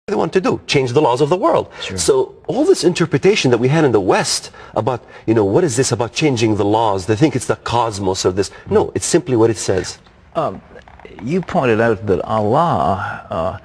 they want to do, change the laws of the world. Sure. So all this interpretation that we had in the West about, what is this about changing the laws? They think it's the cosmos or this. No, it's simply what it says. You pointed out that Allah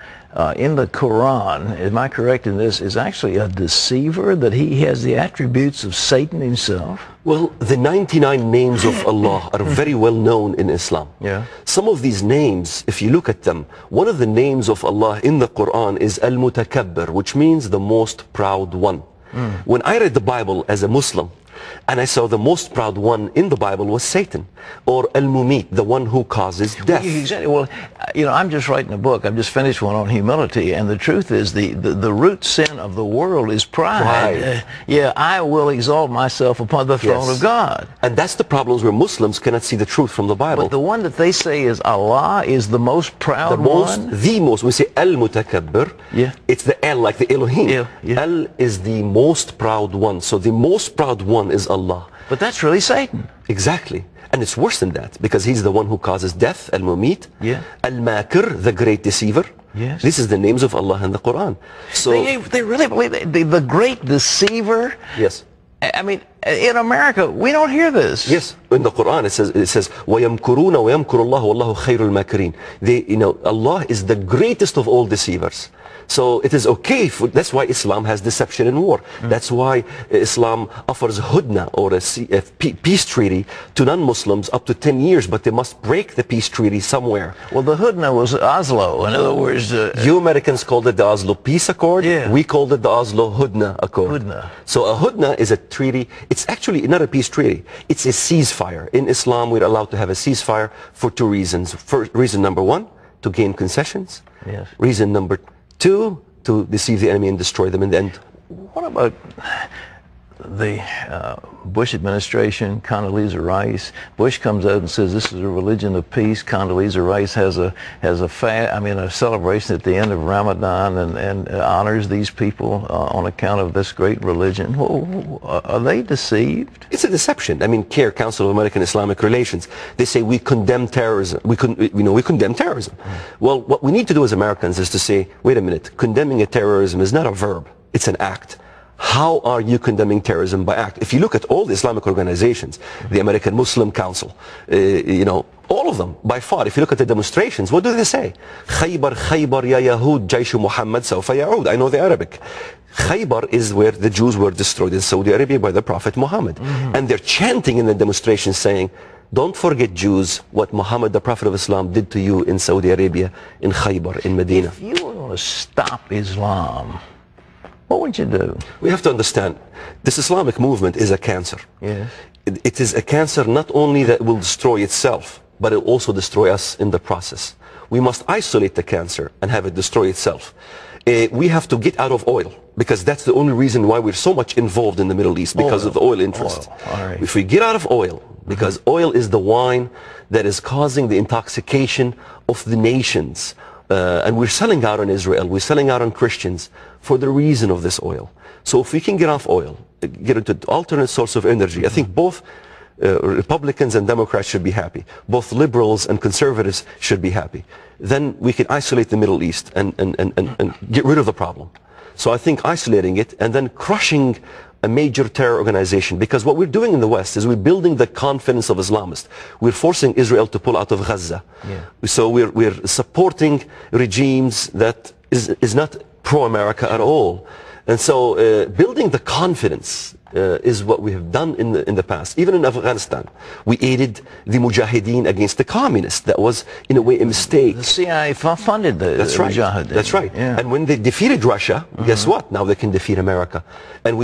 in the Quran, am I correct in this, is actually a deceiver, that he has the attributes of Satan himself? Well, the 99 names of Allah are very well known in Islam. Yeah. Some of these names, if you look at them, one of the names of Allah in the Quran is Al-Mutakabbir, which means the most proud one. When I read the Bible as a Muslim, and I saw the most proud one in the Bible was Satan, or Al-Mumit, the one who causes death. Exactly. Well, I'm just writing a book. I've just finished one on humility, and the truth is the root sin of the world is pride. Yeah, I will exalt myself upon the throne of God. And that's the problems where Muslims cannot see the truth from the Bible. But the one that they say is Allah is the most proud one? The most. We say Al-Mutakabbir. Yeah. It's the L, like the Elohim. Yeah. Al is the most proud one. So the most proud one is Allah. But that's really Satan. Exactly. And it's worse than that, because he's the one who causes death, Al-Mumit. Yeah. Al-Makir, the Great Deceiver. Yes. This is the names of Allah in the Quran. So they really believe the Great Deceiver? Yes. I mean, in America, we don't hear this. Yes, in the Quran it says وَيَمْكُرُونَ وَيَمْكُرُ اللَّهُ وَاللَّهُ خَيْرُ الْمَاكِرِينَ. Allah is the greatest of all deceivers. So it is okay, that's why Islam has deception and war. That's why Islam offers hudna, or a peace treaty, to non-Muslims up to 10 years, but they must break the peace treaty somewhere. Well, the hudna was Oslo. In other words... you Americans called it the Oslo Peace Accord. Yeah. We called it the Oslo Hudna Accord. Hudna. So a hudna is a treaty. It's actually not a peace treaty. It's a ceasefire. In Islam, we're allowed to have a ceasefire for two reasons. Reason number one, to gain concessions. Yes. Reason number two, to deceive the enemy and destroy them in the end. What about the Bush administration, Condoleezza Rice? Bush comes out and says this is a religion of peace. Condoleezza Rice has a celebration at the end of Ramadan and honors these people on account of this great religion. Are they deceived? It's a deception. I mean, CARE, Council of American Islamic Relations, they say we condemn terrorism. We condemn terrorism. Well, what we need to do as Americans is to say, wait a minute, condemning a terrorism is not a verb, it's an act. How are you condemning terrorism by act? If you look at all the Islamic organizations, the American Muslim Council, all of them, by far, if you look at the demonstrations, what do they say? Khaybar, Khaybar, ya Yahud, Jaysh Muhammad, sawfa ya'ud. I know the Arabic. Khaybar is where the Jews were destroyed in Saudi Arabia by the Prophet Muhammad. And they're chanting in the demonstrations saying, don't forget, Jews, what Muhammad, the Prophet of Islam, did to you in Saudi Arabia, in Khaybar, in Medina. If you were going to stop Islam, what would you do? We have to understand, this Islamic movement is a cancer. Yes. It is a cancer not only that will destroy itself, but it will also destroy us in the process. We must isolate the cancer and have it destroy itself. We have to get out of oil, because that's the only reason why we're so much involved in the Middle East, because of the oil interest. Right. If we get out of oil, because oil is the wine that is causing the intoxication of the nations, and we're selling out on Israel, we're selling out on Christians for the reason of this oil. So if we can get off oil, get into alternate source of energy, I think both Republicans and Democrats should be happy. Both liberals and conservatives should be happy. Then we can isolate the Middle East and get rid of the problem. So I think isolating it and then crushing a major terror organization, because what we're doing in the West is we're building the confidence of Islamists. We're forcing Israel to pull out of Gaza. Yeah. So we're supporting regimes that is not pro-America at all. And so building the confidence is what we have done in the past. Even in Afghanistan, we aided the Mujahideen against the communists. That was, in a way, a mistake. The CIA funded the Mujahideen. That's right. Yeah. And when they defeated Russia, guess what? Now they can defeat America. And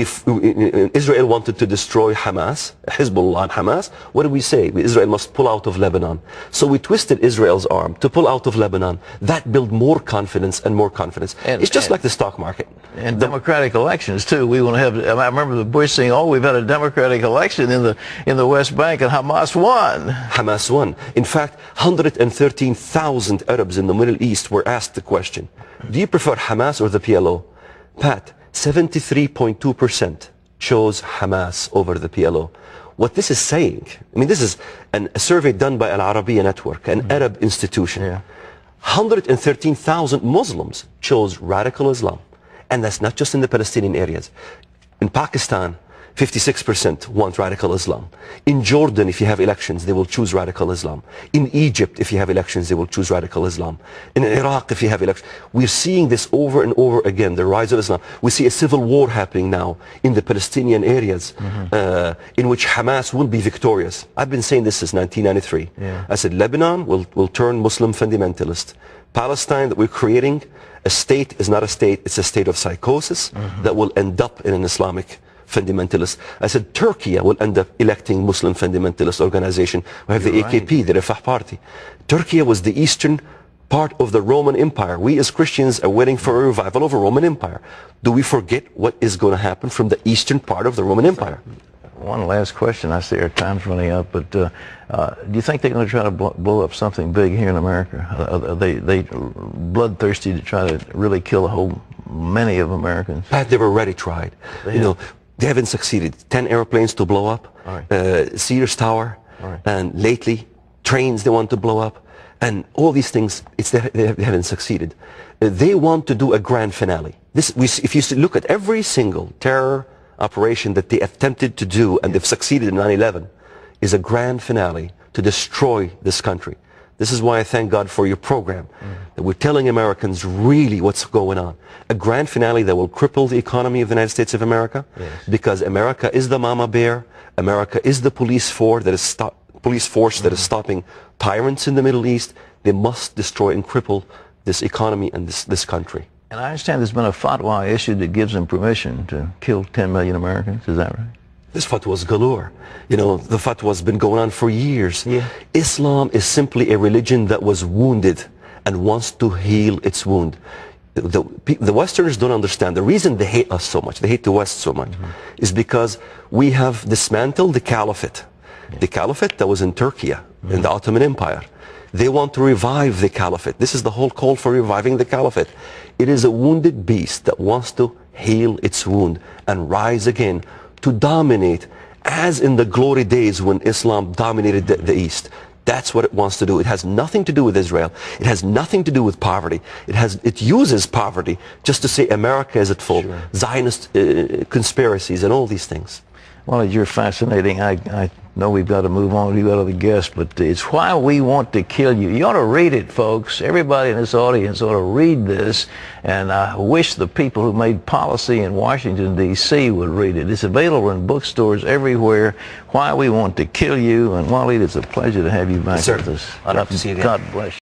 Israel wanted to destroy Hamas, Hezbollah and Hamas. What did we say? Israel must pull out of Lebanon. So we twisted Israel's arm to pull out of Lebanon. That built more confidence and more confidence. It's just like the stock market. And democratic elections, too. We want to have, I remember the Bush saying, oh, we've had a democratic election in the West Bank, and Hamas won. Hamas won. In fact, 113,000 Arabs in the Middle East were asked the question, do you prefer Hamas or the PLO? Pat, 73.2% chose Hamas over the PLO. What this is saying, I mean, this is a survey done by Al Arabiya Network, an Arab institution. Yeah. 113,000 Muslims chose radical Islam. And that's not just in the Palestinian areas. In Pakistan, 56% want radical Islam. In Jordan, if you have elections, they will choose radical Islam. In Egypt, if you have elections, they will choose radical Islam. In Iraq, if you have elections. We're seeing this over and over again, the rise of Islam. We see a civil war happening now in the Palestinian areas, in which Hamas will be victorious. I've been saying this since 1993. Yeah. I said Lebanon will turn Muslim fundamentalist. Palestine that we're creating, a state is not a state, it's a state of psychosis that will end up in an Islamic fundamentalist. I said Turkey will end up electing Muslim fundamentalist organization. We have the AKP, the Refah party. Turkey was the eastern part of the Roman Empire. We as Christians are waiting for a revival of the Roman Empire. Do we forget what is going to happen from the eastern part of the Roman Empire? One last question. I see our time's running up, but do you think they're going to try to blow up something big here in America? Are they bloodthirsty to try to really kill many of Americans? Pat, they've already tried. You know, they haven't succeeded. 10 airplanes to blow up, Sears Tower, and lately trains they want to blow up, and all these things, they haven't succeeded. They want to do a grand finale. If you look at every single terror operation that they attempted to do, and they've succeeded in 9/11, is a grand finale to destroy this country. This is why I thank God for your program, that we're telling Americans really what's going on. A grand finale that will cripple the economy of the United States of America, because America is the mama bear, America is the police force that is stopping tyrants in the Middle East. They must destroy and cripple this economy and this country. And I understand there's been a fatwa issued that gives them permission to kill 10 million Americans. Is that right? This fatwa is galore. You know, the fatwa has been going on for years. Islam is simply a religion that was wounded and wants to heal its wound. The Westerners don't understand. The reason they hate us so much, they hate the West so much, is because we have dismantled the caliphate. The caliphate that was in Turkey, in the Ottoman Empire. They want to revive the caliphate. This is the whole call for reviving the caliphate. It is a wounded beast that wants to heal its wound and rise again to dominate, as in the glory days when Islam dominated the East. That's what it wants to do. It has nothing to do with Israel. It has nothing to do with poverty. It uses poverty just to say America is at fault. Zionist conspiracies and all these things. Well, you're fascinating. I know we've got to move on to you other guests, but it's why we want to kill you. You ought to read it, folks. Everybody in this audience ought to read this, and I wish the people who made policy in Washington, D.C. would read it. It's available in bookstores everywhere. Why we want to kill you. And Waleed, it's a pleasure to have you back with us. I'd love to see you again. God bless you.